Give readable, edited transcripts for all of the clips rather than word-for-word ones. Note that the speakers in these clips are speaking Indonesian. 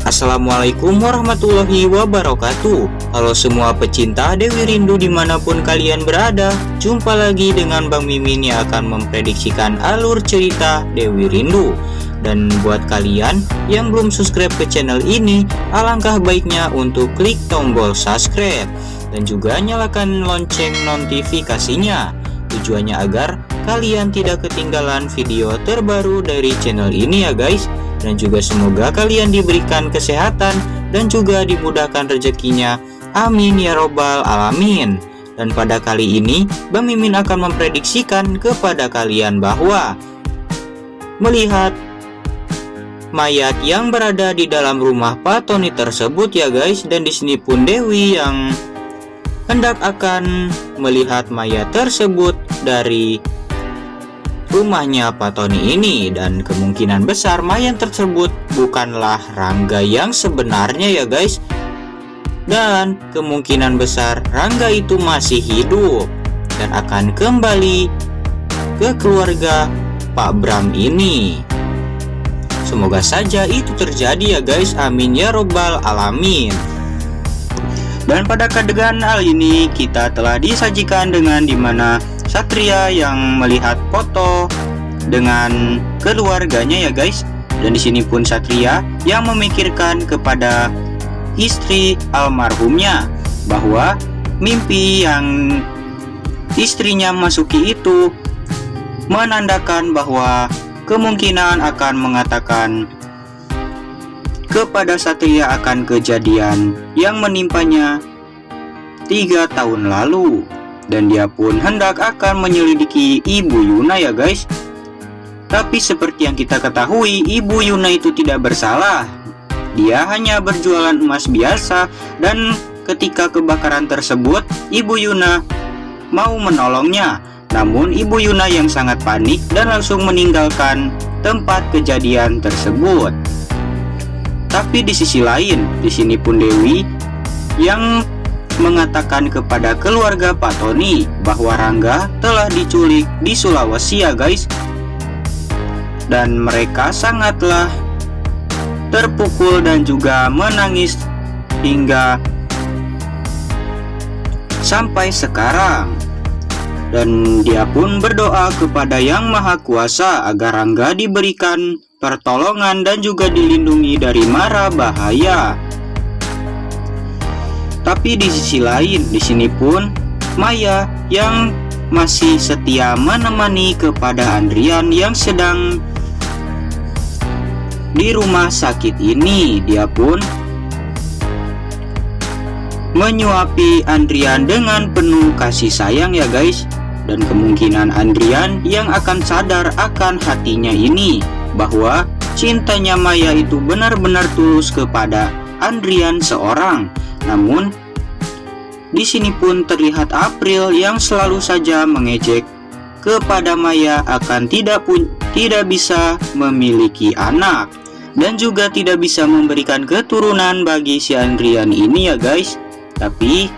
Assalamualaikum warahmatullahi wabarakatuh. Halo semua pecinta Dewi Rindu dimanapun kalian berada. Jumpa lagi dengan Bang Mimin yang akan memprediksikan alur cerita Dewi Rindu. Dan buat kalian yang belum subscribe ke channel ini, alangkah baiknya untuk klik tombol subscribe dan juga nyalakan lonceng notifikasinya. Tujuannya agar kalian tidak ketinggalan video terbaru dari channel ini ya guys. Dan juga semoga kalian diberikan kesehatan dan juga dimudahkan rezekinya. Amin ya robbal alamin. Dan pada kali ini Bang Mimin akan memprediksikan kepada kalian bahwa melihat mayat yang berada di dalam rumah Pak Tony tersebut ya guys. Dan di sini pun Dewi yang hendak akan melihat mayat tersebut dari rumahnya Pak Tony ini, dan kemungkinan besar mayat tersebut bukanlah Rangga yang sebenarnya ya guys. Dan kemungkinan besar Rangga itu masih hidup dan akan kembali ke keluarga Pak Bram ini. Semoga saja itu terjadi ya guys, amin ya robbal alamin. Dan pada adegan hal ini kita telah disajikan dengan dimana Satria yang melihat foto dengan keluarganya ya guys. Dan di sini pun Satria yang memikirkan kepada istri almarhumnya bahwa mimpi yang istrinya masuki itu menandakan bahwa kemungkinan akan mengatakan kepada Satria akan kejadian yang menimpanya 3 tahun lalu. Dan dia pun hendak akan menyelidiki Ibu Yuna ya guys. Tapi seperti yang kita ketahui, Ibu Yuna itu tidak bersalah. Dia hanya berjualan emas biasa. Dan ketika kebakaran tersebut, Ibu Yuna mau menolongnya. Namun Ibu Yuna yang sangat panik dan langsung meninggalkan tempat kejadian tersebut. Tapi di sisi lain, di sini pun Dewi yang mengatakan kepada keluarga Pak Tony bahwa Rangga telah diculik di Sulawesi ya guys. Dan mereka sangatlah terpukul dan juga menangis hingga sampai sekarang. Dan dia pun berdoa kepada Yang Maha Kuasa agar Rangga diberikan pertolongan dan juga dilindungi dari mara bahaya. Tapi di sisi lain, di sini pun Maya yang masih setia menemani kepada Andrian yang sedang di rumah sakit ini. Dia pun menyuapi Andrian dengan penuh kasih sayang ya guys. Dan kemungkinan Andrian yang akan sadar akan hatinya ini bahwa cintanya Maya itu benar-benar tulus kepada Andrian seorang. Namun di sini pun terlihat April yang selalu saja mengejek kepada Maya akan tidak bisa memiliki anak dan juga tidak bisa memberikan keturunan bagi si Andrian ini ya guys. Tapi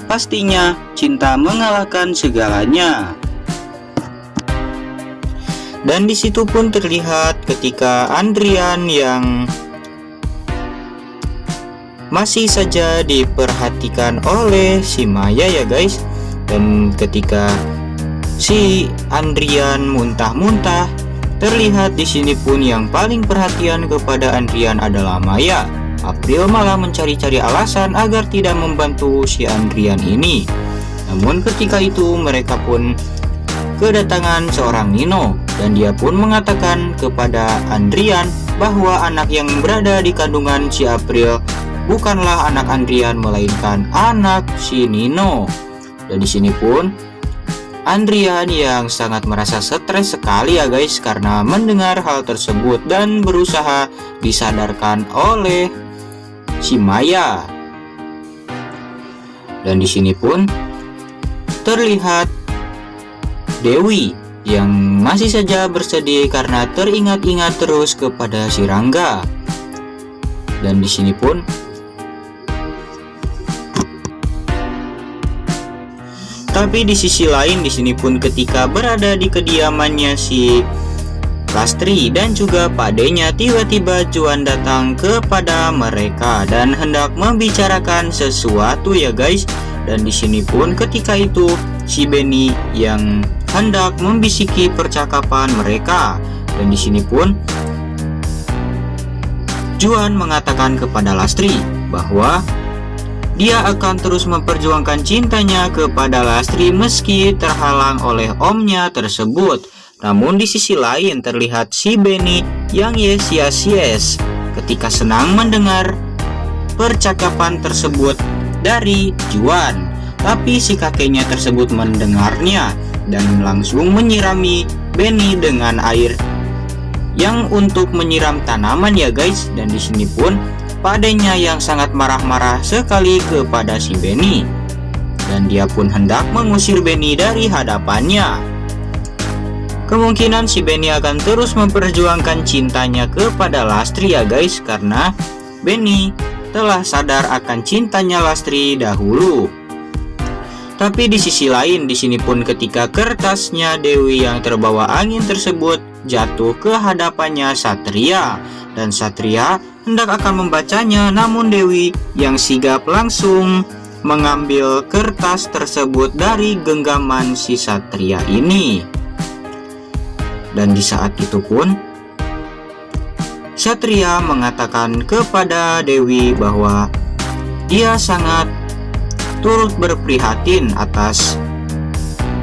pastinya cinta mengalahkan segalanya. Dan di situ pun terlihat ketika Andrian yang masih saja diperhatikan oleh si Maya ya guys. Dan ketika si Andrian muntah-muntah, terlihat di sini pun yang paling perhatian kepada Andrian adalah Maya. April malah mencari-cari alasan agar tidak membantu si Andrian ini. Namun ketika itu mereka pun kedatangan seorang Nino, dan dia pun mengatakan kepada Andrian bahwa anak yang berada di kandungan si April bukanlah anak Andrian melainkan anak si Nino. Dan di sini pun Andrian yang sangat merasa stres sekali ya guys karena mendengar hal tersebut dan berusaha disadarkan oleh si Maya. Dan di sini pun terlihat Dewi yang masih saja bersedih karena teringat-ingat terus kepada si Rangga. Dan di sini pun tapi di sisi lain, di sini pun ketika berada di kediamannya si Lastri dan juga Pak D-nya, tiba-tiba Juan datang kepada mereka dan hendak membicarakan sesuatu ya guys. Dan di sini pun ketika itu si Benny yang hendak membisiki percakapan mereka. Dan di sini pun Juan mengatakan kepada Lastri bahwa dia akan terus memperjuangkan cintanya kepada Lastri meski terhalang oleh omnya tersebut. Namun di sisi lain terlihat si Benny yang yes ketika senang mendengar percakapan tersebut dari Juan. Tapi si kakeknya tersebut mendengarnya dan langsung menyirami Benny dengan air yang untuk menyiram tanaman ya guys. Dan di sini pun Pak D-nya yang sangat marah-marah sekali kepada si Benny dan dia pun hendak mengusir Benny dari hadapannya. Kemungkinan si Benny akan terus memperjuangkan cintanya kepada Lastri ya guys, karena Benny telah sadar akan cintanya Lastri dahulu. Tapi di sisi lain di sini pun ketika kertasnya Dewi yang terbawa angin tersebut jatuh ke hadapannya Satria dan Satria hendak akan membacanya, namun Dewi yang sigap langsung mengambil kertas tersebut dari genggaman si Satria ini. Dan di saat itu pun Satria mengatakan kepada Dewi bahwa dia sangat turut berprihatin atas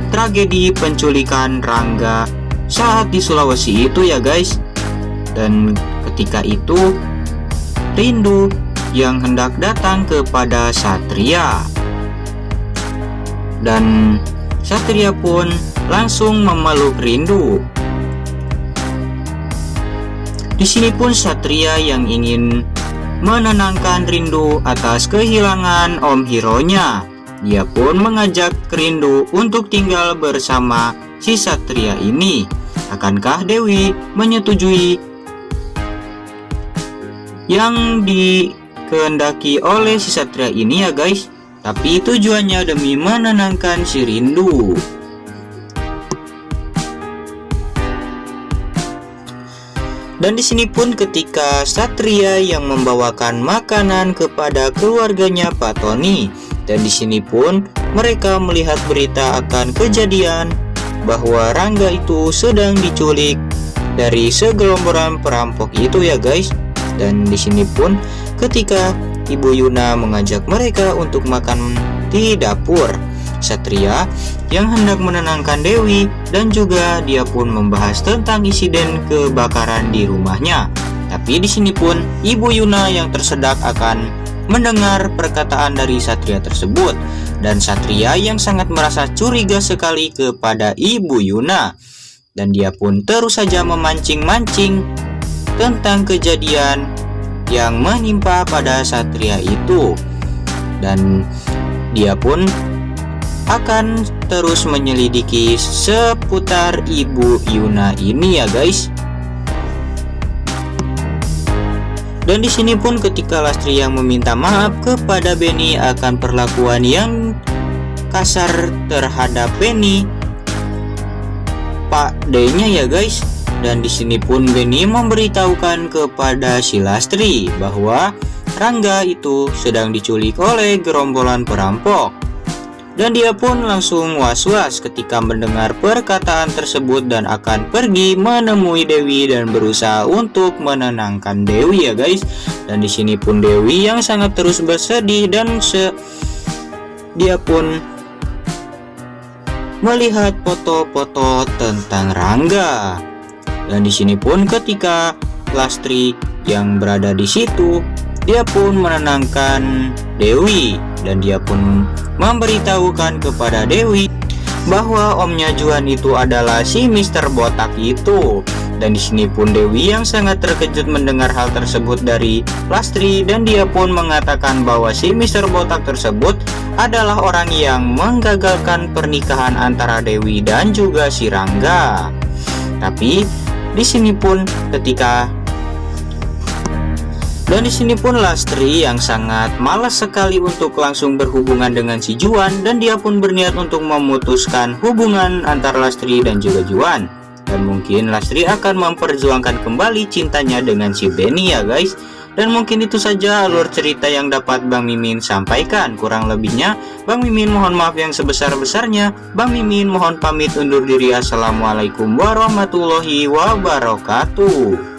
tragedi penculikan Rangga saat di Sulawesi itu ya guys. Dan ketika itu rindu yang hendak datang kepada Satria dan Satria pun langsung memeluk Rindu. Di sini pun Satria yang ingin menenangkan Rindu atas kehilangan Om Hiro-nya. Dia pun mengajak Rindu untuk tinggal bersama si Satria ini. Akankah Dewi menyetujui yang dikehendaki oleh si Satria ini ya guys? Tapi tujuannya demi menenangkan si Rindu. Dan di sini pun ketika Satria yang membawakan makanan kepada keluarganya Pak Tony, dan di sini pun mereka melihat berita akan kejadian bahwa Rangga itu sedang diculik dari segelomboran perampok itu ya guys. Dan di sini pun ketika Ibu Yuna mengajak mereka untuk makan di dapur, Satria yang hendak menenangkan Dewi dan juga dia pun membahas tentang insiden kebakaran di rumahnya. Tapi di sini pun Ibu Yuna yang tersedak akan mendengar perkataan dari Satria tersebut, dan Satria yang sangat merasa curiga sekali kepada Ibu Yuna, dan dia pun terus saja memancing-mancing tentang kejadian yang menimpa pada Satria itu, dan dia pun akan terus menyelidiki seputar Ibu Yuna ini ya guys. Dan di sini pun ketika Lastri yang meminta maaf kepada Benny akan perlakuan yang kasar terhadap Benny, Pak D-nya ya guys. Dan di sini pun Benny memberitahukan kepada si Lastri bahwa Rangga itu sedang diculik oleh gerombolan perampok. Dan dia pun langsung was-was ketika mendengar perkataan tersebut dan akan pergi menemui Dewi dan berusaha untuk menenangkan Dewi ya guys. Dan di sini pun Dewi yang sangat terus bersedih dan dia pun melihat foto-foto tentang Rangga. Dan di sini pun ketika Lastri yang berada di situ, dia pun menenangkan Dewi dan dia pun memberitahukan kepada Dewi bahwa omnya Juan itu adalah si Mr. Botak itu. Dan di sini pun Dewi yang sangat terkejut mendengar hal tersebut dari Lastri, dan dia pun mengatakan bahwa si Mr. Botak tersebut adalah orang yang menggagalkan pernikahan antara Dewi dan juga si Rangga. Tapi di sini pun dan di sini pun Lastri yang sangat malas sekali untuk langsung berhubungan dengan si Juan, dan dia pun berniat untuk memutuskan hubungan antara Lastri dan juga Juan. Dan mungkin Lastri akan memperjuangkan kembali cintanya dengan si Benny ya guys. Dan mungkin itu saja alur cerita yang dapat Bang Mimin sampaikan. Kurang lebihnya Bang Mimin mohon maaf yang sebesar-besarnya. Bang Mimin mohon pamit undur diri. Assalamualaikum warahmatullahi wabarakatuh.